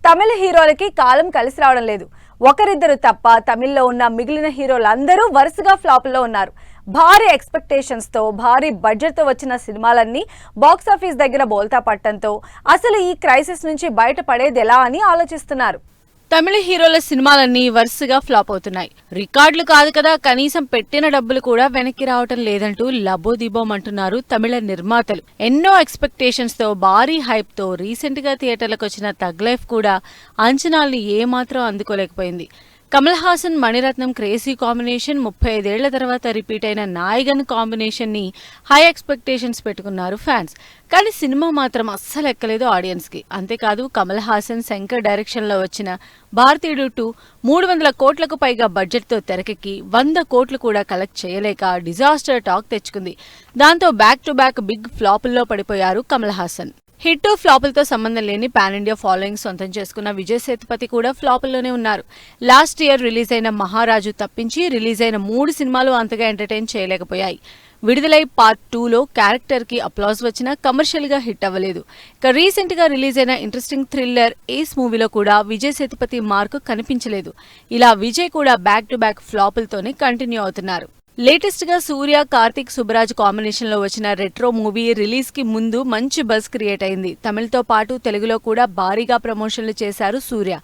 తమిళ హీరోలకి కాలం కలిసి రావడం లేదు. ఒకరిద్దరు తప్ప తమిళ్లో ఉన్న మిగిలిన హీరోలందరూ వరుసగా ఫ్లాపుల్లో ఉన్నారు. భారీ ఎక్స్పెక్టేషన్స్ తో భారీ బడ్జెట్ తో వచ్చిన సినిమాలన్నీ బాక్స్ ఆఫీస్ దగ్గర బోల్తా పట్టడంతో అసలు ఈ క్రైసిస్ నుంచి బయటపడేది ఎలా అని ఆలోచిస్తున్నారు. తమిళ హీరోల సినిమాలన్నీ వరుసగా ఫ్లాప్ అవుతున్నాయి. రికార్డులు కాదు కదా, కనీసం పెట్టిన డబ్బులు కూడా వెనక్కి రావటం లేదంటూ లబోదిబోమంటున్నారు తమిళ నిర్మాతలు. ఎన్నో ఎక్స్పెక్టేషన్స్ తో భారీ హైప్ తో రీసెంట్ గా థియేటర్లకు వచ్చిన థగ్ లైఫ్ కూడా అంచనాల్ని ఏమాత్రం అందుకోలేకపోయింది. కమల్ హాసన్ మణిరత్నం క్రేజీ కాంబినేషన్ 35 ఏళ్ల తర్వాత రిపీట్ అయిన నాయగన్ కాంబినేషన్ ని హై ఎక్స్పెక్టేషన్స్ పెట్టుకున్నారు ఫ్యాన్స్. కానీ సినిమా మాత్రం అస్సలు ఎక్కలేదు ఆడియన్స్ కి. అంతేకాదు కమల్ హాసన్ శంకర్ డైరెక్షన్ లో వచ్చిన భారతీయుడు 2 300 కోట్లకు పైగా బడ్జెట్ తో తెరకెక్కి 100 కోట్లు కూడా కలెక్ట్ చేయలేక డిజాస్టర్ టాక్ తెచ్చుకుంది. దాంతో బ్యాక్ టు బ్యాక్ బిగ్ ఫ్లాపుల్లో పడిపోయారు కమల్ హాసన్. హిట్ ఫ్లాపులతో సంబంధం లేని పాన్ ఇండియా ఫాలోయింగ్ సొంతం చేసుకున్న విజయ్ సేతుపతి కూడా ఫ్లాపుల్లోనే ఉన్నారు. లాస్ట్ ఇయర్ రిలీజ్ అయిన మహారాజు తప్పించి రిలీజ్ అయిన 3 సినిమాలు అంతగా ఎంటర్టైన్ చేయలేకపోయాయి. విడుదలై పార్ట్ 2లో క్యారెక్టర్ కి అప్లాజ్ వచ్చినా కమర్షియల్ గా హిట్ అవ్వలేదు. ఇక రీసెంట్ గా రిలీజ్ అయిన ఇంట్రెస్టింగ్ థ్రిల్లర్ ఏస్ మూవీలో కూడా విజయ్ సేతుపతి మార్కు కనిపించలేదు. ఇలా విజయ్ కూడా బ్యాక్ టు బ్యాక్ ఫ్లాపులతోనే కంటిన్యూ అవుతున్నారు. లేటెస్ట్ గా సూర్య కార్తిక్ సుబ్బరాజ్ కాంబినేషన్ లో వచ్చిన రెట్రో మూవీ రిలీజ్ కి ముందు మంచి బజ్ క్రియేట్ అయింది. తమిళతో పాటు తెలుగులో కూడా భారీగా ప్రమోషన్లు చేశారు సూర్య.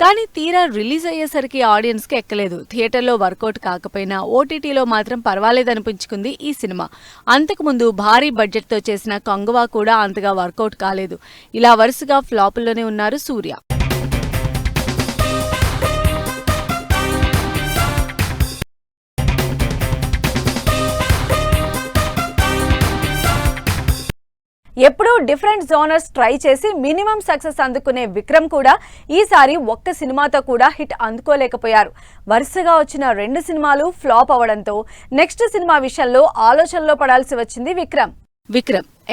కానీ తీరా రిలీజ్ అయ్యేసరికి ఆడియన్స్ కి ఎక్కలేదు. థియేటర్లో వర్కౌట్ కాకపోయినా ఓటీటీలో మాత్రం పర్వాలేదనిపించుకుంది ఈ సినిమా. అంతకుముందు భారీ బడ్జెట్ తో చేసిన కంగువా కూడా అంతగా వర్కౌట్ కాలేదు. ఇలా వరుసగా ఫ్లాపుల్లోనే ఉన్నారు సూర్య. ఎప్పుడూ డిఫరెంట్ జోనర్స్ ట్రై చేసి మినిమం సక్సెస్ అందుకునే విక్రమ్ కూడా ఈసారి ఒక్క సినిమాతో కూడా హిట్ అందుకోలేకపోయారు. వరుసగా వచ్చిన 2 సినిమాలు ఫ్లాప్ అవడంతో నెక్స్ట్ సినిమా విషయంలో ఆలోచనలో పడాల్సి వచ్చింది విక్రమ్.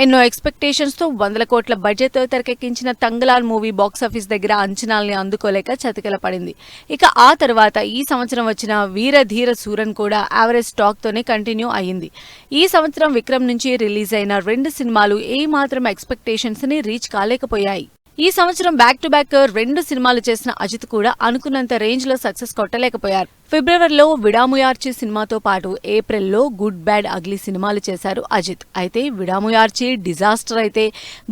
ఎన్నో ఎక్స్పెక్టేషన్స్ తో 100 కోట్ల బడ్జెట్ తో తెరకెక్కించిన తంగలాన్ మూవీ బాక్సాఫీస్ దగ్గర అంచనాల్ని అందుకోలేక చతికిల పడింది. ఇక ఆ తర్వాత ఈ సంవత్సరం వచ్చిన వీర ధీర సూరన్ కూడా యావరేజ్ టాక్ తోనే కంటిన్యూ అయ్యింది. ఈ సంవత్సరం విక్రమ్ నుంచి రిలీజ్ అయిన 2 సినిమాలు ఏ మాత్రం ఎక్స్పెక్టేషన్స్ ని రీచ్ కాలేకపోయాయి. ఈ సంవత్సరం బ్యాక్ టు బ్యాక్ 2 సినిమాలు చేసిన అజిత్ కూడా అనుకున్నంత రేంజ్ లో సక్సెస్ కొట్టలేకపోయారు. ఫిబ్రవరిలో విడాముయార్చి సినిమాతో పాటు ఏప్రిల్లో గుడ్ బ్యాడ్ అగ్లీ సినిమాలు చేశారు అజిత్. అయితే విడాముయార్చి డిజాస్టర్ అయితే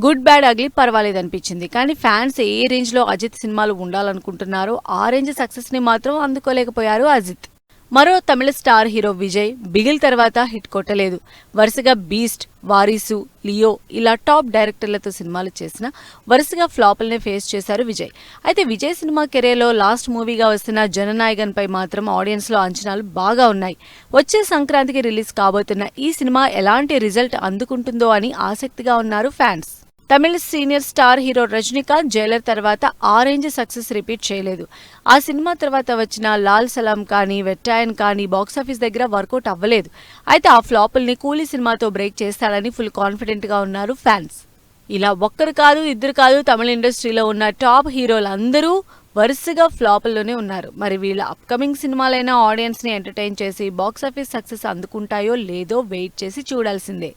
గుడ్ బ్యాడ్ అగ్లీ పర్వాలేదనిపించింది. కానీ ఫ్యాన్స్ ఏ రేంజ్ లో అజిత్ సినిమాలు ఉండాలనుకుంటున్నారో ఆ రేంజ్ సక్సెస్ ని మాత్రం అందుకోలేకపోయారు అజిత్. మరో తమిళ స్టార్ హీరో విజయ్ బిగిల్ తర్వాత హిట్ కొట్టలేదు. వరుసగా బీస్ట్, వారీసు, లియో ఇలా టాప్ డైరెక్టర్లతో సినిమాలు చేసిన వరుసగా ఫ్లాపుల్నే ఫేస్ చేశారు విజయ్. అయితే విజయ్ సినిమా కెరీర్లో లాస్ట్ మూవీగా వస్తున్న జననాయగన్ పై మాత్రం ఆడియన్స్ లో అంచనాలు బాగా ఉన్నాయి. వచ్చే సంక్రాంతికి రిలీజ్ కాబోతున్న ఈ సినిమా ఎలాంటి రిజల్ట్ అందుకుంటుందో అని ఆసక్తిగా ఉన్నారు fans. Tamil senior star hero Rajinikanth Jailer తర్వాత ఆ రేంజ్ సక్సెస్ రిపీట్ చేయలేదు. ఆ సినిమా తర్వాత వచ్చిన లాల్ సలాం కానీ వెట్టాయన్ కానీ బాక్సాఫీస్ దగ్గర వర్కౌట్ అవ్వలేదు. అయితే ఆ ఫ్లాపుల్ని కూలీ సినిమాతో బ్రేక్ చేస్తాడని ఫుల్ కాన్ఫిడెంట్ గా ఉన్నారు ఫ్యాన్స్. ఇలా ఒక్కరు కాదు ఇద్దరు కాదు తమిళ ఇండస్ట్రీలో ఉన్న టాప్ హీరోలందరూ వరుసగా ఫ్లాపుల్లోనే ఉన్నారు. మరి వీళ్ళ అప్కమింగ్ సినిమాలైన ఆడియన్స్ ని ఎంటర్టైన్ చేసి బాక్సాఫీస్ సక్సెస్ అందుకుంటాయో లేదో వెయిట్ చేసి చూడాల్సిందే.